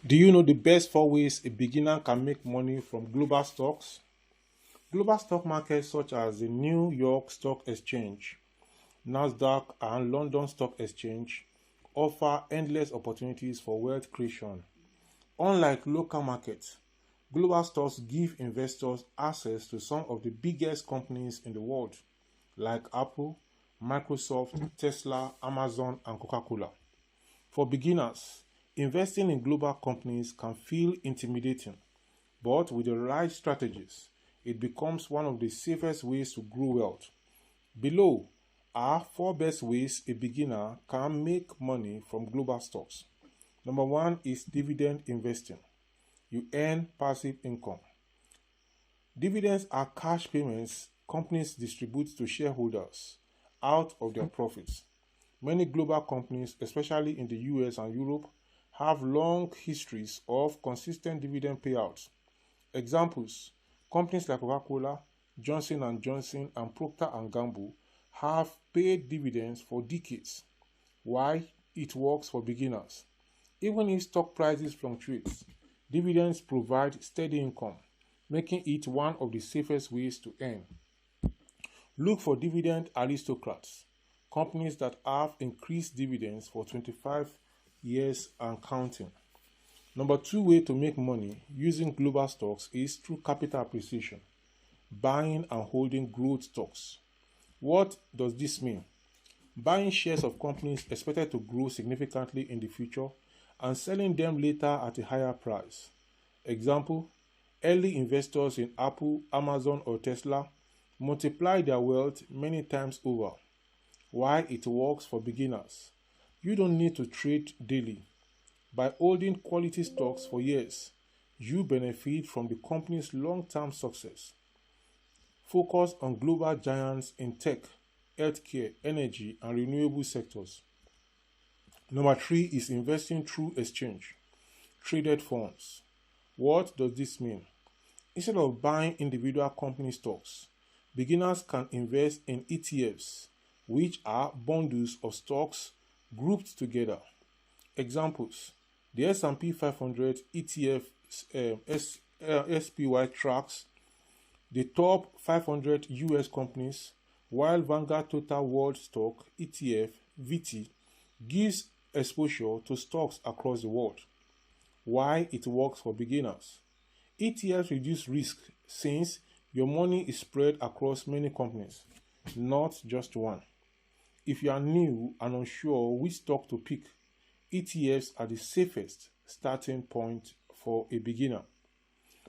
Do you know the best 4 ways a beginner can make money from global stocks? Global stock markets such as the New York Stock Exchange, Nasdaq, and London Stock Exchange offer endless opportunities for wealth creation. Unlike local markets, global stocks give investors access to some of the biggest companies in the world, like Apple, Microsoft, Tesla, Amazon, and Coca-Cola. For beginners, investing in global companies can feel intimidating, but with the right strategies, it becomes one of the safest ways to grow wealth. Below are 4 best ways a beginner can make money from global stocks. Number 1 is dividend investing. You earn passive income. Dividends are cash payments companies distribute to shareholders out of their profits. Many global companies, especially in the US and Europe, have long histories of consistent dividend payouts. Examples: companies like Coca-Cola, Johnson & Johnson, and Procter & Gamble have paid dividends for decades. Why it works for beginners? Even if stock prices fluctuate, dividends provide steady income, making it one of the safest ways to earn. Look for dividend aristocrats, companies that have increased dividends for 25 years and counting. Number 2 way to make money using global stocks is through capital appreciation, buying and holding growth stocks. What does this mean? Buying shares of companies expected to grow significantly in the future and selling them later at a higher price. Example: early investors in Apple, Amazon, or Tesla multiply their wealth many times over. Why it works for beginners? You don't need to trade daily. By holding quality stocks for years, you benefit from the company's long-term success. Focus on global giants in tech, healthcare, energy, and renewable sectors. Number 3 is investing through exchange traded funds. What does this mean? Instead of buying individual company stocks, beginners can invest in ETFs, which are bundles of stocks grouped together. Examples: the S&P 500 ETF SPY tracks the top 500 US companies, while Vanguard Total World Stock ETF VT gives exposure to stocks across the world. Why it works for beginners? ETFs reduce risk since your money is spread across many companies, not just one. If you are new and unsure which stock to pick, ETFs are the safest starting point for a beginner.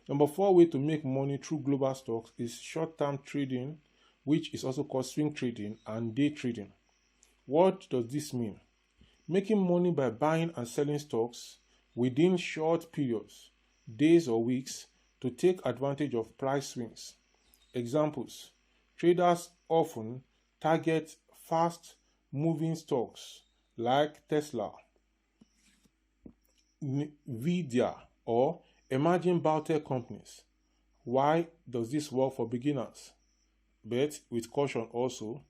Number 4 way to make money through global stocks is short-term trading, which is also called swing trading and day trading. What does this mean? Making money by buying and selling stocks within short periods, days or weeks, to take advantage of price swings. Examples: traders often target fast-moving stocks like Tesla, Nvidia, or emerging biotech companies. Why does this work for beginners? But with caution also.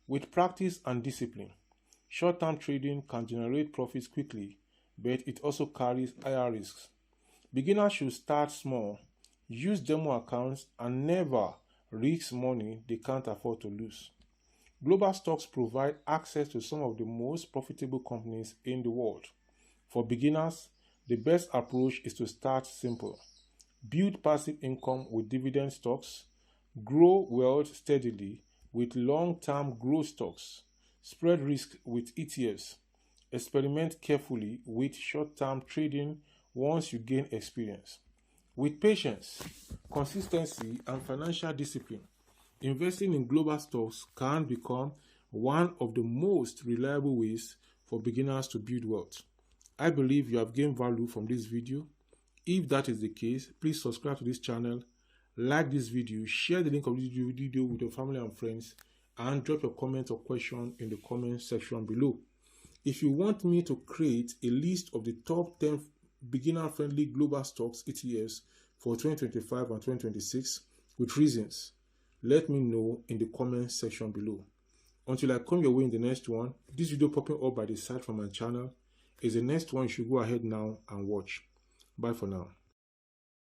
With practice and discipline, short-term trading can generate profits quickly, but it also carries higher risks. Beginners should start small, use demo accounts, and never risk money they can't afford to lose. Global stocks provide access to some of the most profitable companies in the world. For beginners, the best approach is to start simple. Build passive income with dividend stocks, grow wealth steadily with long-term growth stocks, spread risk with ETFs, experiment carefully with short-term trading once you gain experience. With patience, consistency, and financial discipline, investing in global stocks can become one of the most reliable ways for beginners to build wealth. I believe you have gained value from this video. If that is the case, please subscribe to this channel, like this video, share the link of this video with your family and friends, and drop your comment or question in the comment section below. If you want me to create a list of the top 10 beginner-friendly global stocks ETFs for 2025 and 2026 with reasons, let me know in the comment section below. Until I come your way in the next one, this video popping up by the side from my channel is the next one you should go ahead now and watch. Bye for now.